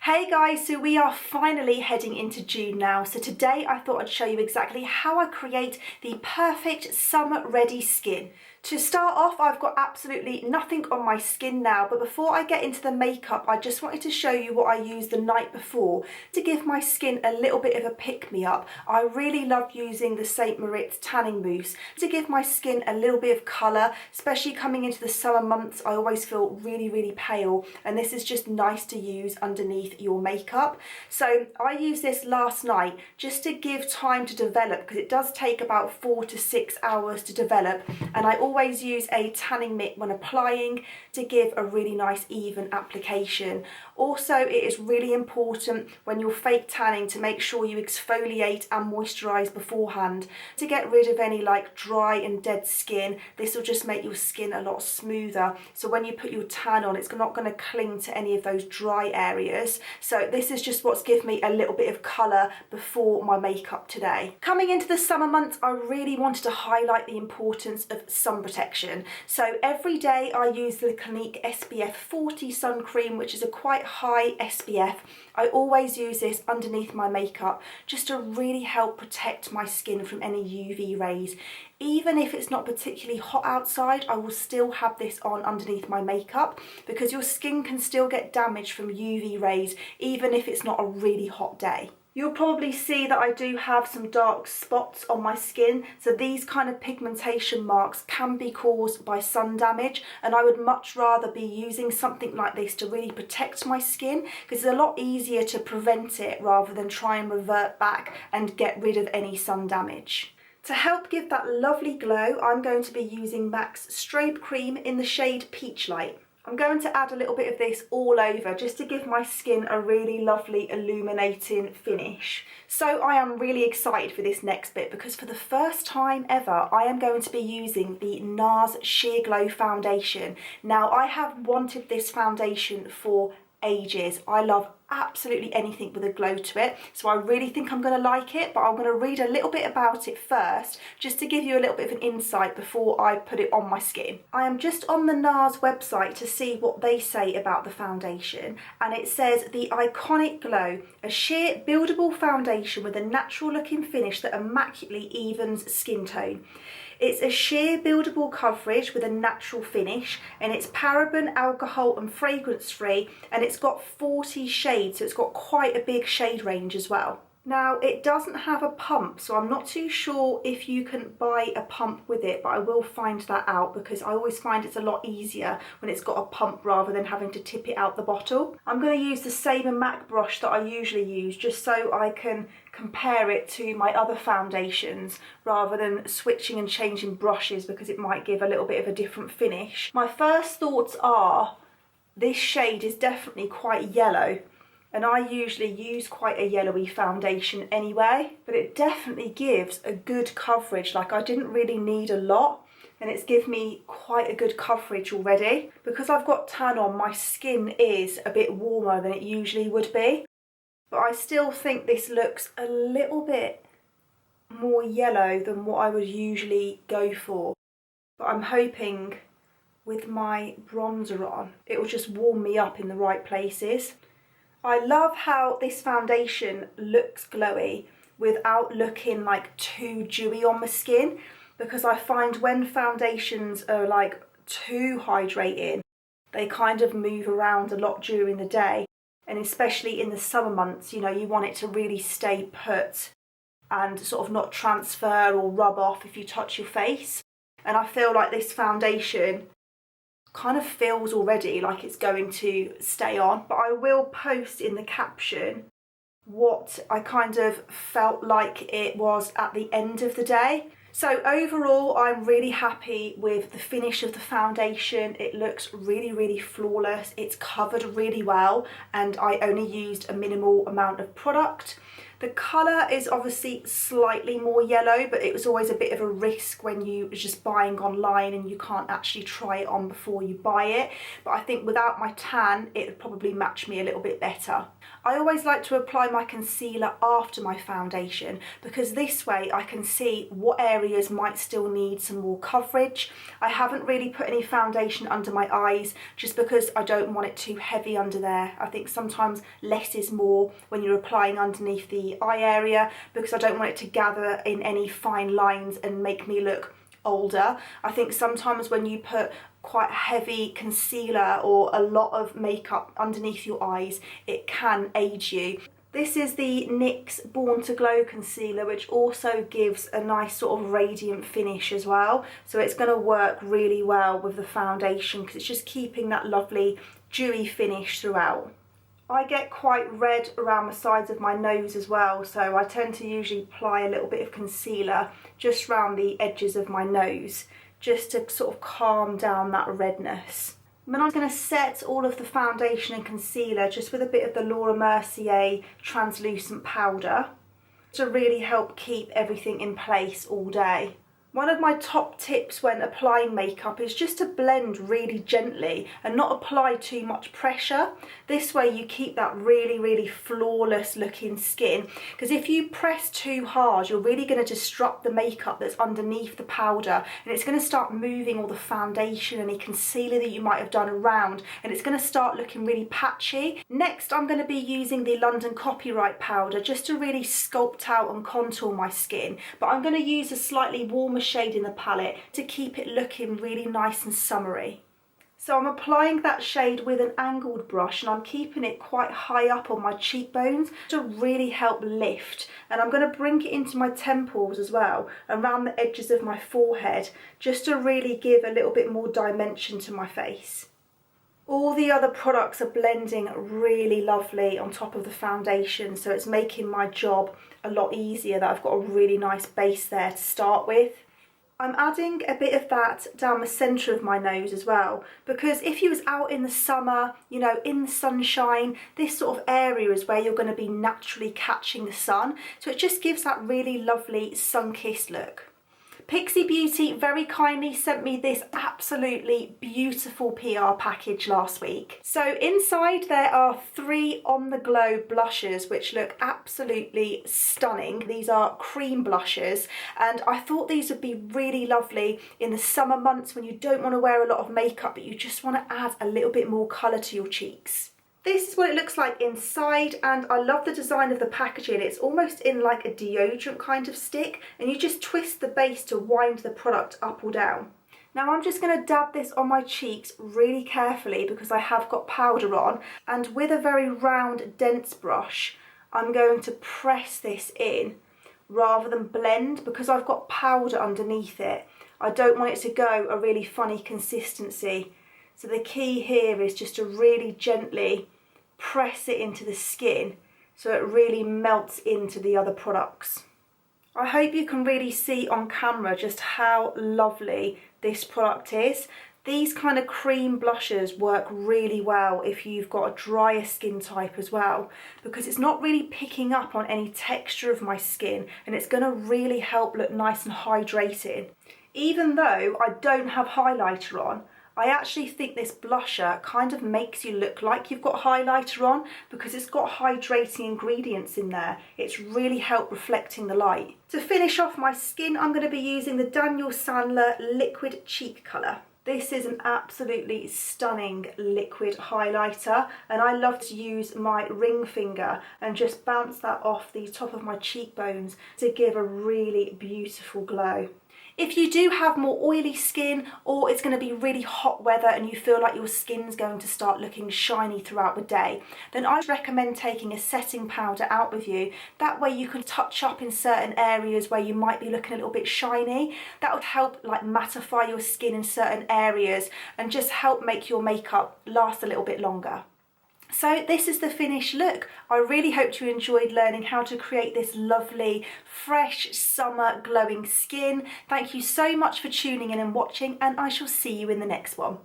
Hey guys, so we are finally heading into June now. So today I thought I'd show you exactly how I create the perfect summer ready skin. To start off, I've got absolutely nothing on my skin now, but before I get into the makeup, I just wanted to show you what I used the night before to give my skin a little bit of a pick-me-up. I really love using the St. Moriz tanning mousse to give my skin a little bit of colour, especially coming into the summer months. I always feel really pale, and this is just nice to use underneath your makeup. So I used this last night just to give time to develop, because it does take about 4 to 6 hours to develop, and I always use a tanning mitt when applying to give a really nice even application. Also, it is really important when you're fake tanning to make sure you exfoliate and moisturize beforehand to get rid of any like dry and dead skin. This will just make your skin a lot smoother, so when you put your tan on, it's not going to cling to any of those dry areas. So this is just what's given me a little bit of colour before my makeup today. Coming into the summer months, I really wanted to highlight the importance of sun protection. So every day I use the Clinique SPF 40 sun cream, which is a quite high SPF. I always use this underneath my makeup just to really help protect my skin from any UV rays. Even if it's not particularly hot outside, I will still have this on underneath my makeup, because your skin can still get damaged from UV rays even if it's not a really hot day. You'll probably see that I do have some dark spots on my skin, so these kind of pigmentation marks can be caused by sun damage, and I would much rather be using something like this to really protect my skin, because it's a lot easier to prevent it rather than try and revert back and get rid of any sun damage. To help give that lovely glow, I'm going to be using MAC's Strobe cream in the shade Peachlite. I'm going to add a little bit of this all over just to give my skin a really lovely illuminating finish. So I am really excited for this next bit, because for the first time ever I am going to be using the Nars Sheer Glow foundation. Now, I have wanted this foundation for ages. I love absolutely anything with a glow to it, so I really think I'm going to like it, but I'm going to read a little bit about it first just to give you a little bit of an insight before I put it on my skin. I am just on the Nars website to see what they say about the foundation, and it says the iconic glow, a sheer buildable foundation with a natural looking finish that immaculately evens skin tone. It's a sheer buildable coverage with a natural finish, and it's paraben, alcohol and fragrance free, and it's got 40 shades, so it's got quite a big shade range as well. Now, it doesn't have a pump, so I'm not too sure if you can buy a pump with it, but I will find that out, because I always find it's a lot easier when it's got a pump rather than having to tip it out the bottle. I'm going to use the same MAC brush that I usually use, just so I can compare it to my other foundations rather than switching and changing brushes, because it might give a little bit of a different finish. My first thoughts are, this shade is definitely quite yellow, and I usually use quite a yellowy foundation anyway, but it definitely gives a good coverage. Like, I didn't really need a lot, and it's given me quite a good coverage already. Because I've got tan on, my skin is a bit warmer than it usually would be, but I still think this looks a little bit more yellow than what I would usually go for. But I'm hoping with my bronzer on, it will just warm me up in the right places. I love how this foundation looks glowy without looking like too dewy on the skin, because I find when foundations are like too hydrating, they kind of move around a lot during the day, and especially in the summer months, you know, you want it to really stay put and sort of not transfer or rub off if you touch your face. And I feel like this foundation kind of feels already like it's going to stay on, but I will post in the caption what I kind of felt like it was at the end of the day. So overall, I'm really happy with the finish of the foundation. It looks really flawless. It's covered really well, and I only used a minimal amount of product. The colour is obviously slightly more yellow, but it was always a bit of a risk when you are just buying online and you can't actually try it on before you buy it. But I think without my tan, it would probably match me a little bit better. I always like to apply my concealer after my foundation because this way I can see what areas might still need some more coverage. I haven't really put any foundation under my eyes just because I don't want it too heavy under there. I think sometimes less is more when you're applying underneath the eye area because I don't want it to gather in any fine lines and make me look older. I think sometimes when you put quite heavy concealer or a lot of makeup underneath your eyes, it can age you. This is the NYX Born to Glow concealer, which also gives a nice sort of radiant finish as well. So it's going to work really well with the foundation because it's just keeping that lovely dewy finish throughout. I get quite red around the sides of my nose as well, so I tend to usually apply a little bit of concealer just around the edges of my nose, just to sort of calm down that redness. And then I'm going to set all of the foundation and concealer just with a bit of the Laura Mercier translucent powder to really help keep everything in place all day. One of my top tips when applying makeup is just to blend really gently and not apply too much pressure. This way you keep that really flawless looking skin, because if you press too hard you're really going to disrupt the makeup that's underneath the powder, and it's going to start moving all the foundation, any concealer that you might have done around, and it's going to start looking really patchy. Next I'm going to be using the London Copyright powder just to really sculpt out and contour my skin, but I'm going to use a slightly warmer shade in the palette to keep it looking really nice and summery. So I'm applying that shade with an angled brush and I'm keeping it quite high up on my cheekbones to really help lift, and I'm going to bring it into my temples as well, around the edges of my forehead, just to really give a little bit more dimension to my face. All the other products are blending really lovely on top of the foundation, so it's making my job a lot easier that I've got a really nice base there to start with. I'm adding a bit of that down the centre of my nose as well, because if you was out in the summer, you know, in the sunshine, this sort of area is where you're going to be naturally catching the sun, so it just gives that really lovely sun-kissed look. Pixi Beauty very kindly sent me this absolutely beautiful PR package last week. So inside there are 3 On The Glow blushes which look absolutely stunning. These are cream blushes, and I thought these would be really lovely in the summer months when you don't want to wear a lot of makeup but you just want to add a little bit more colour to your cheeks. This is what it looks like inside, and I love the design of the packaging. It's almost in like a deodorant kind of stick, and you just twist the base to wind the product up or down. Now I'm just going to dab this on my cheeks really carefully because I have got powder on, and with a very round dense brush I'm going to press this in rather than blend, because I've got powder underneath it. I don't want it to go a really funny consistency. So the key here is just to really gently press it into the skin so it really melts into the other products. I hope you can really see on camera just how lovely this product is. These kind of cream blushes work really well if you've got a drier skin type as well, because it's not really picking up on any texture of my skin, and it's going to really help look nice and hydrating. Even though I don't have highlighter on, I actually think this blusher kind of makes you look like you've got highlighter on because it's got hydrating ingredients in there. It's really helped reflecting the light. To finish off my skin, I'm going to be using the Sandler Liquid Cheek Colour. This is an absolutely stunning liquid highlighter, and I love to use my ring finger and just bounce that off the top of my cheekbones to give a really beautiful glow. If you do have more oily skin, or it's going to be really hot weather and you feel like your skin's going to start looking shiny throughout the day, then I recommend taking a setting powder out with you. That way you can touch up in certain areas where you might be looking a little bit shiny. That would help like mattify your skin in certain areas and just help make your makeup last a little bit longer. So this is the finished look. I really hope you enjoyed learning how to create this lovely, fresh, summer glowing skin. Thank you so much for tuning in and watching, and I shall see you in the next one.